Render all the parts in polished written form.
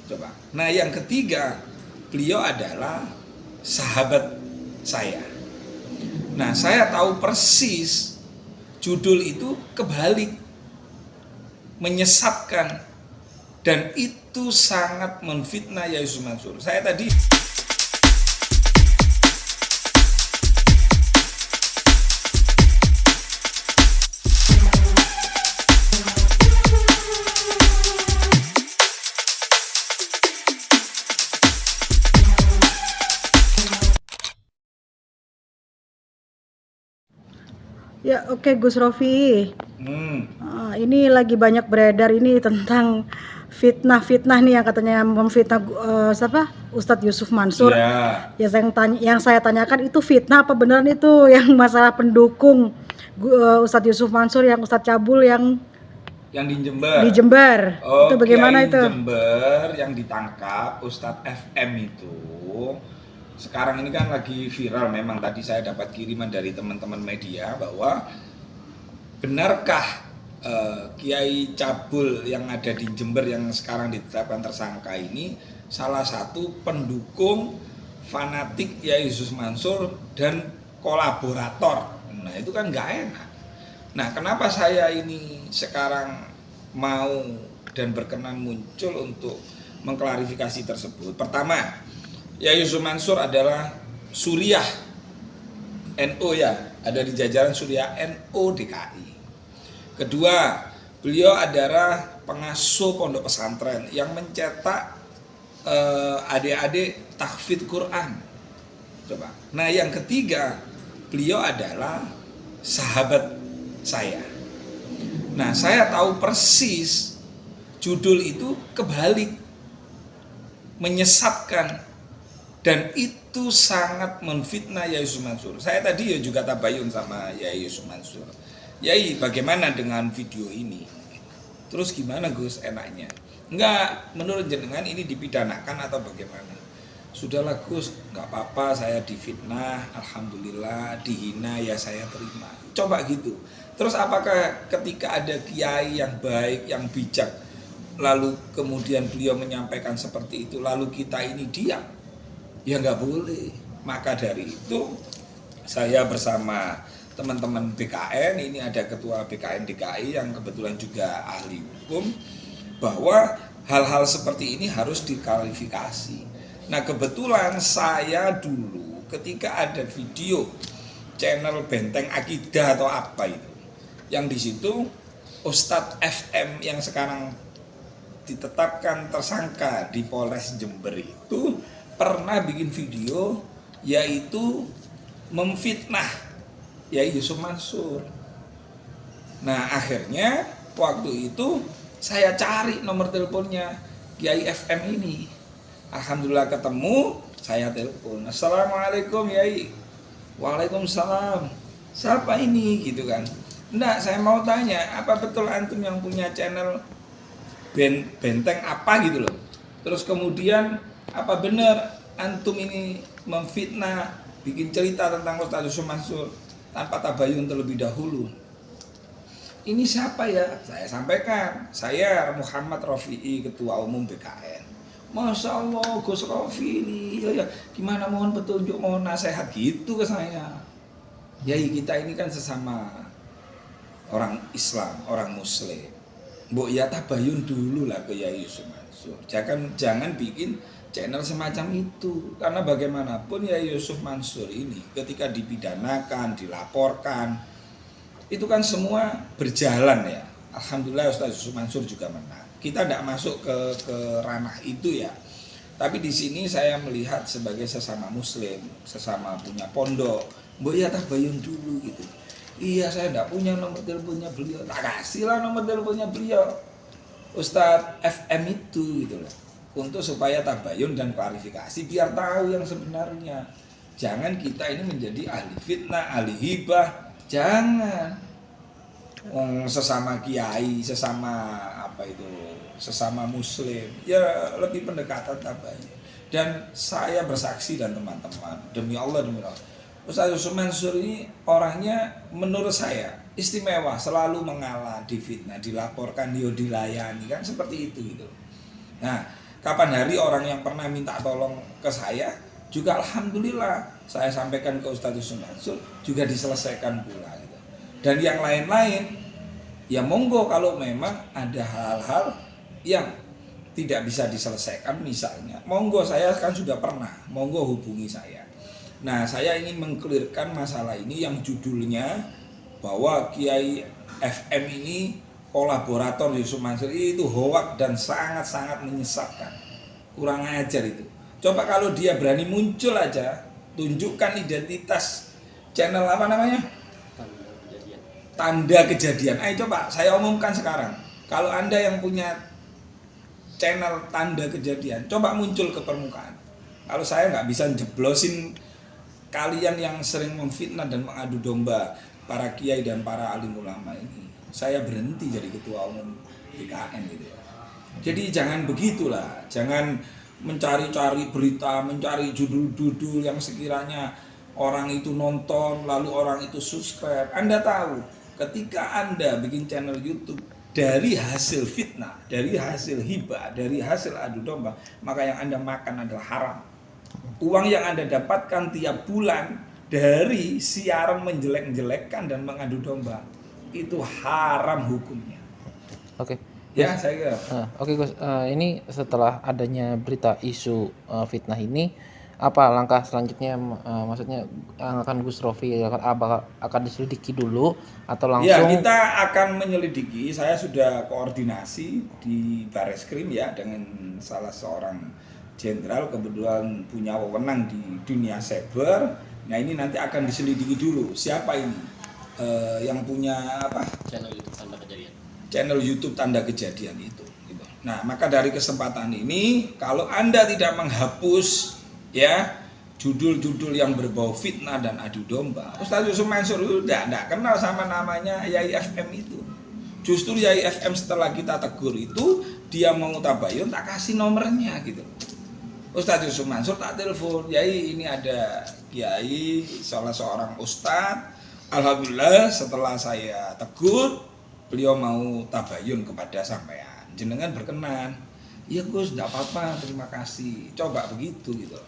Coba. Nah, yang ketiga, beliau adalah sahabat saya. Nah, saya tahu persis judul itu kebalik, menyesatkan, dan itu sangat menfitnah Yai Yusuf Mansur. Saya tadi Ya, oke Gus Rofi. Ini lagi banyak beredar ini tentang fitnah-fitnah nih yang katanya memfitnah siapa? Ustadz Yusuf Mansur. ya, Yang saya tanyakan itu fitnah apa beneran itu yang masalah pendukung Ustadz Yusuf Mansur yang Ustadz Cabul yang di Jember. di Jember. Itu bagaimana Kiai itu? Jember yang ditangkap Ustadz FM itu sekarang ini kan lagi viral. Memang tadi saya dapat kiriman dari teman-teman media bahwa benarkah Kiai Cabul yang ada di Jember yang sekarang ditetapkan tersangka ini salah satu pendukung fanatik Kiai Yusuf Mansur dan kolaborator. Nah, itu kan nggak enak. Nah, kenapa saya ini sekarang mau dan berkenan muncul untuk mengklarifikasi tersebut? Pertama, Kiai Yusuf Mansur adalah Suriah NU ya, ada di jajaran Suriah NU DKI. Kedua, beliau adalah pengasuh pondok pesantren yang mencetak adik-adik tahfidz Quran. Coba. Nah, yang ketiga, beliau adalah sahabat saya. Nah, saya tahu persis judul itu kebalik, menyesatkan, dan itu sangat menfitnah Yai Yusuf Mansur. Saya tadi ya juga tabayun sama Yai Yusuf Mansur. Yai, bagaimana dengan video ini? Terus gimana Gus enaknya? Enggak, menurut jenengan ini dipidanakan atau bagaimana? Sudahlah Gus, enggak apa-apa, saya difitnah, alhamdulillah, dihina ya saya terima. Coba gitu. Terus apakah ketika ada kiai yang baik, yang bijak, lalu kemudian beliau menyampaikan seperti itu, lalu kita ini diam? Ya nggak boleh. Maka dari itu saya bersama teman-teman BKN, ini ada ketua BKN DKI yang kebetulan juga ahli hukum, bahwa hal-hal seperti ini harus diklarifikasi. Nah, kebetulan saya dulu ketika ada video channel Benteng Akidah atau apa itu, yang di situ Ustadz FM yang sekarang ditetapkan tersangka di Polres Jember itu pernah bikin video yaitu memfitnah Yai Yusuf Mansur. Nah, akhirnya waktu itu saya cari nomor teleponnya Kiai FM ini. Alhamdulillah ketemu, saya telepon. Assalamualaikum Yai. Waalaikumsalam. Siapa ini gitu kan? Enggak, saya mau tanya, apa betul antum yang punya channel Benteng apa gitu loh. Terus kemudian apa benar antum ini memfitnah, bikin cerita tentang Ustadz Yusuf Mansur tanpa tabayun terlebih dahulu? Ini siapa ya? Saya sampaikan, saya Muhammad Rofi'i, Ketua Umum BKN. Masya Allah, Gus Rofi ini, ya, gimana, mohon petunjuk, mohon nasihat gitu ke saya. Yai, kita ini kan sesama orang Islam, orang Muslim. Mbok ya tabayun dulu lah ke Yai Yusuf Mansur. Jangan bikin channel semacam itu. Karena bagaimanapun Yai Yusuf Mansur ini ketika dipidanakan, dilaporkan, itu kan semua berjalan ya. Alhamdulillah Ustaz Yusuf Mansur juga menang. Kita tidak masuk ke ranah itu ya. Tapi di sini saya melihat sebagai sesama Muslim, sesama punya pondok, mbok ya tabayun dulu gitu. Iya, saya tidak punya nomor teleponnya beliau, tak kasihlah nomor teleponnya beliau Ustadz FM itu gitu loh, untuk supaya tabayun dan klarifikasi biar tahu yang sebenarnya. Jangan kita ini menjadi ahli fitnah, ahli hibah, jangan. Sesama kiai, sesama apa itu, sesama Muslim, ya lebih pendekatan tabayun. Dan saya bersaksi dan teman-teman, demi Allah, Ustaz Yusuf Mansur ini orangnya menurut saya istimewa, selalu mengalah, difitnah, dilaporkan, dilayani, kan seperti itu gitu. Nah, Kapan hari orang yang pernah minta tolong ke saya juga alhamdulillah saya sampaikan ke Ustadz Yusuf Mansur juga diselesaikan pula gitu. Dan yang lain-lain ya monggo kalau memang ada hal-hal yang tidak bisa diselesaikan misalnya, monggo, saya kan sudah pernah, monggo hubungi saya. Nah, saya ingin mengklirkan masalah ini yang judulnya bahwa Kiai FM ini kolaborator Yusuf Mansur itu hoak dan sangat-sangat menyesatkan. Kurang ajar itu. Coba kalau dia berani muncul aja, tunjukkan identitas channel apa namanya? Tanda Kejadian. Ayo coba saya umumkan sekarang. Kalau Anda yang punya channel Tanda Kejadian, coba muncul ke permukaan. Kalau saya nggak bisa jeblosin kalian yang sering memfitnah dan mengadu domba para kiai dan para alim ulama ini, saya berhenti jadi ketua umum BKN gitu. Jadi jangan begitulah, jangan mencari-cari berita, mencari judul-judul yang sekiranya orang itu nonton, lalu orang itu subscribe. Anda tahu, ketika Anda bikin channel YouTube dari hasil fitnah, dari hasil hibah, dari hasil adu domba, maka yang Anda makan adalah haram. Uang yang Anda dapatkan tiap bulan dari siaran menjelek-jelekkan dan mengadu domba, itu haram hukumnya. Oke. Ya, saya kira. Oke Gus, ini setelah adanya berita isu fitnah ini, apa langkah selanjutnya? Maksudnya yang akan Gus Rofi akan diselidiki dulu atau langsung? Ya, kita akan menyelidiki. Saya sudah koordinasi di Bareskrim ya dengan salah seorang jenderal, kebetulan punya wewenang di dunia cyber. Nah, ini nanti akan diselidiki dulu siapa ini yang punya apa? Channel YouTube Tanda Kejadian. Channel YouTube Tanda Kejadian itu. Gitu. Nah, maka dari kesempatan ini, kalau Anda tidak menghapus ya judul-judul yang berbau fitnah dan adu domba, Ustadz Yusuf Mansur itu tidak kenal sama namanya Yai FM itu. Justru Yai FM setelah kita tegur itu, dia mau tabayun, tak kasih nomornya gitu. Ustadz Yusuf Mansur tak telepon, Yai ini ada Kiai salah seorang ustadz, alhamdulillah setelah saya tegur beliau mau tabayun kepada sampean, jenengan berkenan. Iya Gus, tidak apa-apa, terima kasih. Coba begitu gitu.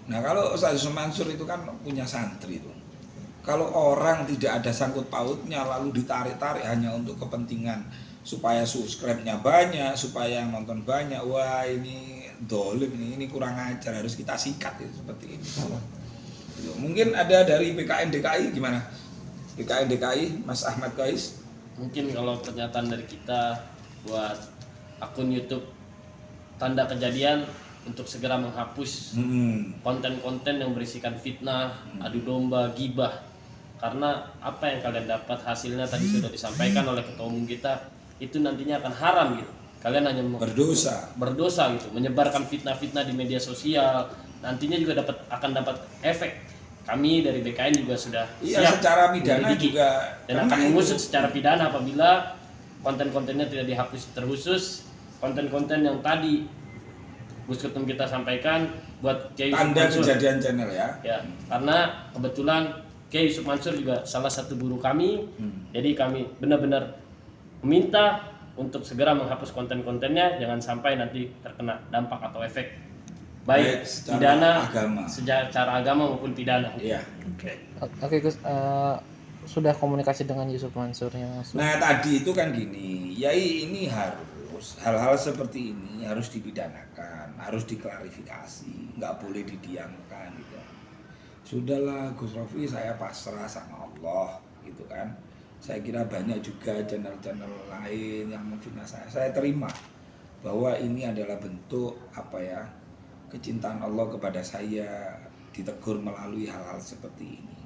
Nah, kalau Ustadz Yusuf Mansur itu kan punya santri itu. Kalau orang tidak ada sangkut pautnya lalu ditarik-tarik hanya untuk kepentingan supaya subscribe-nya banyak, supaya yang nonton banyak, wah ini dolim ini kurang ajar, harus kita sikat itu seperti ini. Gitu. Mungkin ada dari BKN DKI gimana? BKN DKI, Mas Ahmad Qais. Mungkin kalau pernyataan dari kita buat akun YouTube Tanda Kejadian untuk segera menghapus konten-konten yang berisikan fitnah, adu domba, gibah. Karena apa yang kalian dapat hasilnya tadi sudah disampaikan oleh ketua umum kita, itu nantinya akan haram gitu. Kalian hanya berdosa gitu, menyebarkan fitnah-fitnah di media sosial. Nantinya juga akan dapat efek. Kami dari BKN juga sudah siap secara pidana juga dan akan mengusut secara pidana apabila konten-kontennya tidak dihapus. Terkhusus konten-konten yang tadi Gus Ketum kita sampaikan buat Kiai Yusuf Tanda Mansur. Kejadian channel ya. Ya, karena kebetulan Kiai Yusuf Mansur juga salah satu guru kami. Jadi kami benar-benar meminta untuk segera menghapus konten-kontennya, jangan sampai nanti terkena dampak atau efek baik pidana, secara agama maupun pidana. Iya. Oke Gus, sudah komunikasi dengan Yusuf Mansur yang Nah, tadi itu kan gini, Yai ini harus hal-hal seperti ini harus dipidanakan, harus diklarifikasi, nggak boleh didiamkan gitu. Sudahlah Gus Rofi, saya pasrah sama Allah gitu kan. Saya kira banyak juga channel-channel lain yang memfitnah saya. Saya terima bahwa ini adalah bentuk apa ya, kecintaan Allah kepada saya, ditegur melalui hal-hal seperti ini.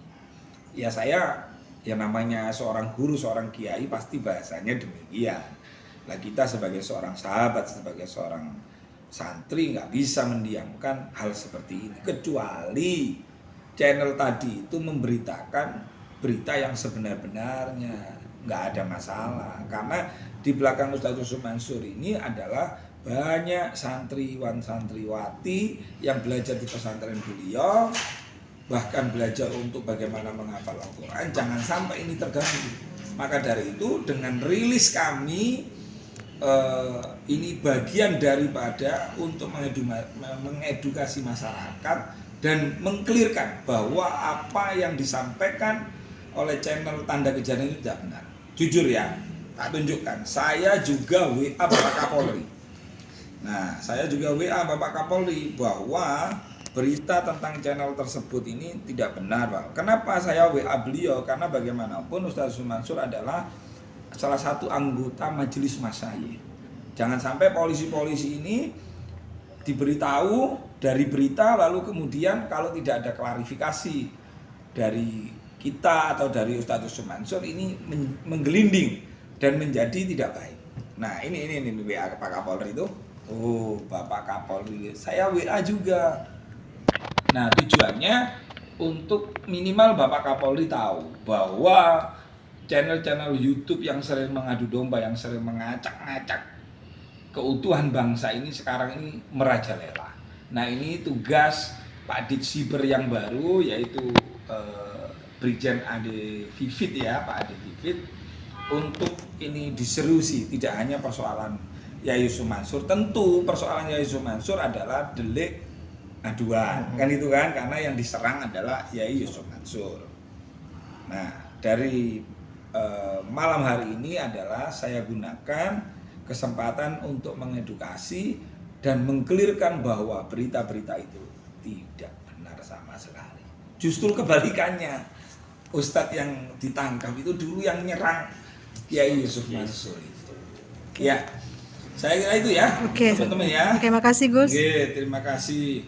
Ya saya, ya namanya seorang guru, seorang kiai pasti bahasanya demikian. Nah, kita sebagai seorang sahabat, sebagai seorang santri nggak bisa mendiamkan hal seperti ini, kecuali channel tadi itu memberitakan berita yang sebenar-benarnya, nggak ada masalah. Karena di belakang Ustadz Yusuf Mansur ini adalah banyak santriwan santriwati yang belajar di pesantren beliau, bahkan belajar untuk bagaimana menghafal Al-Quran. Jangan sampai ini terganggu. Maka dari itu dengan rilis kami ini bagian daripada untuk mengedukasi masyarakat dan mengklirkan bahwa apa yang disampaikan oleh channel Tanda Kejadian itu tidak benar. Jujur ya, tak tunjukkan. Saya juga WA Bapak Kapolri. Nah, saya juga WA Bapak Kapolri bahwa berita tentang channel tersebut ini tidak benar, Pak. Kenapa saya WA beliau? Karena bagaimanapun Ustaz Yusuf Mansur adalah salah satu anggota Majelis Masyayikh. Jangan sampai polisi-polisi ini diberitahu dari berita lalu kemudian kalau tidak ada klarifikasi dari kita atau dari Ustaz Yusuf Mansur ini menggelinding dan menjadi tidak baik. Nah, ini WA Pak Kapolri itu. Oh, Bapak Kapolri. Saya WA juga. Nah, tujuannya untuk minimal Bapak Kapolri tahu bahwa channel-channel YouTube yang sering mengadu domba, yang sering mengacak-ngacak keutuhan bangsa ini sekarang ini merajalela. Nah, ini tugas Pak Ditsiber yang baru, yaitu Brigjen Ade Vivit ya, Pak Ade Vivit, untuk ini diserusi. Tidak hanya persoalan Yai Yusuf Mansur, tentu persoalan Yai Yusuf Mansur adalah delik aduan, kan itu kan, karena yang diserang adalah Yai Yusuf Mansur. Nah, dari malam hari ini adalah saya gunakan kesempatan untuk mengedukasi dan mengklirkan bahwa berita-berita itu tidak benar sama sekali. Justru kebalikannya, Ustadz yang ditangkap itu dulu yang nyerang Yai Yusuf Mansur itu. Ya, saya kira itu ya, Oke. teman-teman ya. Oke, makasih Gus. Oke, terima kasih.